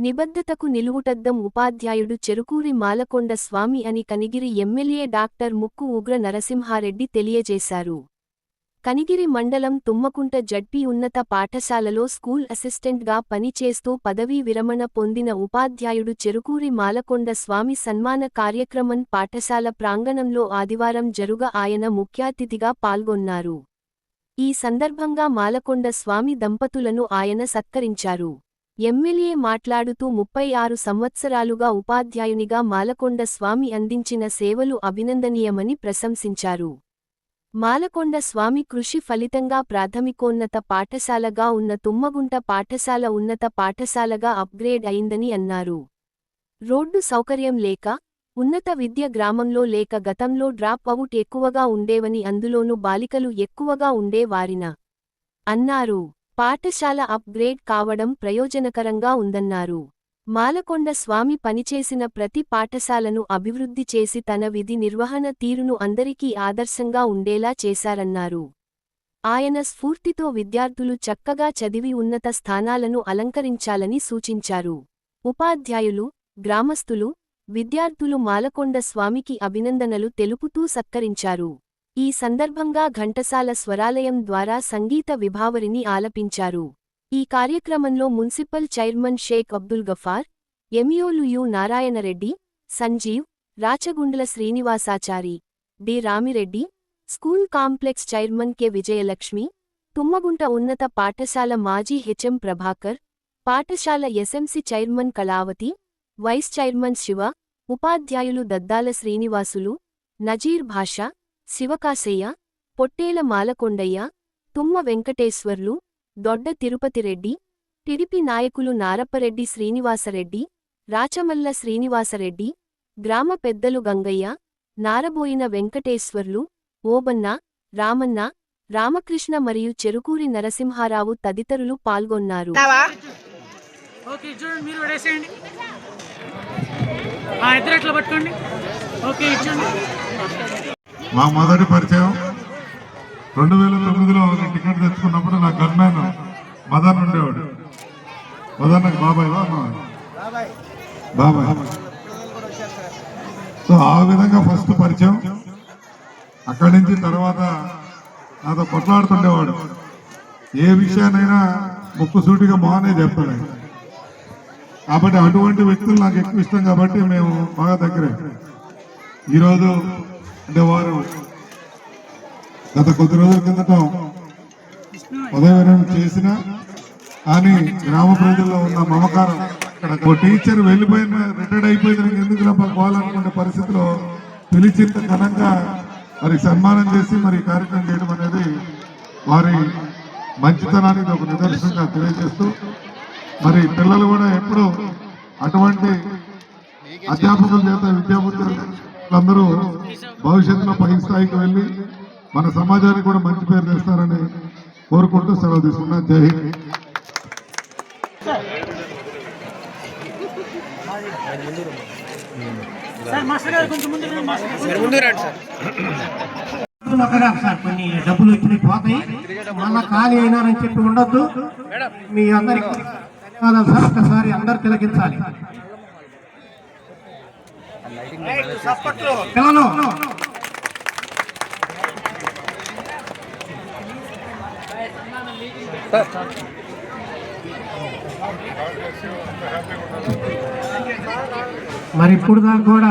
నిబద్ధతకు నిలువుటద్దం ఉపాధ్యాయుడు చెరుకూరి మాలకొండ స్వామి అని Kanigiri MLA doctor ముక్కు ఉగ్ర నరసింహారెడ్డి తెలియజేశారు. కనిగిరి మండలం తుమ్మకుంట జడ్పీ ఉన్నత పాఠశాలలో స్కూల్ అసిస్టెంట్గా పనిచేస్తూ పదవీ విరమణ పొందిన ఉపాధ్యాయుడు చెరుకూరి మాలకొండ స్వామి సన్మాన కార్యక్రమం పాఠశాల ప్రాంగణంలో ఆదివారం జరుగ ఆయన ముఖ్యాతిథిగా పాల్గొన్నారు. ఈ సందర్భంగా మాలకొండ స్వామి దంపతులను ఆయన సత్కరించారు. ఎమ్మెల్యే మాట్లాడుతూ 36 సంవత్సరాలుగా ఉపాధ్యాయునిగా మాలకొండ స్వామి అందించిన సేవలు అభినందనీయమని ప్రశంసించారు. మాలకొండ స్వామి కృషి ఫలితంగా ప్రాథమికోన్నత పాఠశాలగా ఉన్న తుమ్మగుంట పాఠశాల ఉన్నత పాఠశాలగా అప్గ్రేడ్ అయిందని అన్నారు. రోడ్డు సౌకర్యం లేక, ఉన్నత విద్య గ్రామంలో లేక గతంలో డ్రాప్ అవుట్ ఎక్కువగా ఉండేవని అందులోనూ బాలికలు ఎక్కువగా ఉండేవారిన అన్నారు. పాఠశాల అప్గ్రేడ్ కావడం ప్రయోజనకరంగా ఉందన్నారు. మాలకొండ స్వామి పనిచేసిన ప్రతి పాఠశాలను అభివృద్ధి చేసి తన విధి నిర్వహణ తీరును అందరికీ ఆదర్శంగా ఉండేలా చేశారన్నారు. ఆయన స్ఫూర్తితో విద్యార్థులు చక్కగా చదివి ఉన్నత స్థానాలను అలంకరించాలని సూచించారు. ఉపాధ్యాయులు, గ్రామస్తులు, విద్యార్థులు మాలకొండ స్వామికి అభినందనలు తెలుపుతూ సత్కరించారు. ఈ సందర్భంగా ఘంటసాల స్వరాలయం ద్వారా సంగీత విభావరిని ఆలపించారు. ఈ కార్యక్రమంలో మున్సిపల్ చైర్మన్ షేక్ అబ్దుల్ గఫార్, ఎంఈఓలు U Narayanareddy, Sanjeev, Rachagundla Srinivasachari, D Ramireddy, school complex chairman K Vijayalakshmi, Tummagunta ఉన్నత పాఠశాల మాజీ హెచ్ఎం ప్రభాకర్, పాఠశాల SMC chairman Kalavathi, vice chairman Siva, ఉపాధ్యాయులు దద్దాల శ్రీనివాసులు, నజీర్ భాషా, శివకాశయ్య, పొట్టేల మాలకొండయ్య, తుమ్మ వెంకటేశ్వర్లు, దొడ్డ తిరుపతిరెడ్డి, టిడిపి నాయకులు నారప్పరెడ్డి శ్రీనివాసరెడ్డి, రాచమల్ల శ్రీనివాసరెడ్డి, గ్రామ పెద్దలు గంగయ్య, నారబోయిన వెంకటేశ్వర్లు, ఓబన్న, రామన్న, రామకృష్ణ మరియు చెరుకూరి నరసింహారావు తదితరులు పాల్గొన్నారు. మా మొదటి పరిచయం 2009లో టికెట్ తెచ్చుకున్నప్పుడు నా గన్మ్యాన్ మదన్ ఉండేవాడు. మదన్ నాకు బాబాయ్ సో ఆ విధంగా ఫస్ట్ పరిచయం. అక్కడి నుంచి తర్వాత నాతో కొట్లాడుతుండేవాడు. ఏ విషయానైనా ముక్కుసూటిగా మొహనే చెప్తాడు. కాబట్టి అటువంటి వ్యక్తులు నాకు ఎక్కువ ఇష్టం కాబట్టి మేము బాగా దగ్గరే. ఈరోజు అంటే వారు గత కొద్ది రోజుల కిందట పదవి విరమణ చేసిన కానీ గ్రామ ప్రజల్లో ఉన్న మమకారం, ఒక టీచర్ వెళ్ళిపోయిన రిటైర్డ్ అయిపోయింది ఎందుకు పోవాలనుకునే పరిస్థితిలో పిలిచింత ఘనంగా మరి సన్మానం చేసి మరి కార్యక్రమం చేయడం అనేది వారి మంచితనానికి ఒక నిదర్శనంగా తెలియజేస్తూ మరి పిల్లలు కూడా ఎప్పుడు అటువంటి అధ్యాపకుల చేత విద్యాబుద్ధులందరూ భవిష్యత్తులో పై స్థాయికి వెళ్ళి మన సమాజానికి కూడా మంచి పేరు తెస్తారని కోరుకుంటూ సెలవు తీసుకున్నా. జై హింద్. కొన్ని డబ్బులు ఇప్పుడు పోతాయి, మళ్ళా ఖాళీ అయినారని చెప్పి ఉండొద్దు. మీ అందరికి ధన్యవాదాలు సార్. ఒక్కసారి అందరు తిలకించాలి. పిల్లలు మరి ఇప్పుడు దాకా కూడా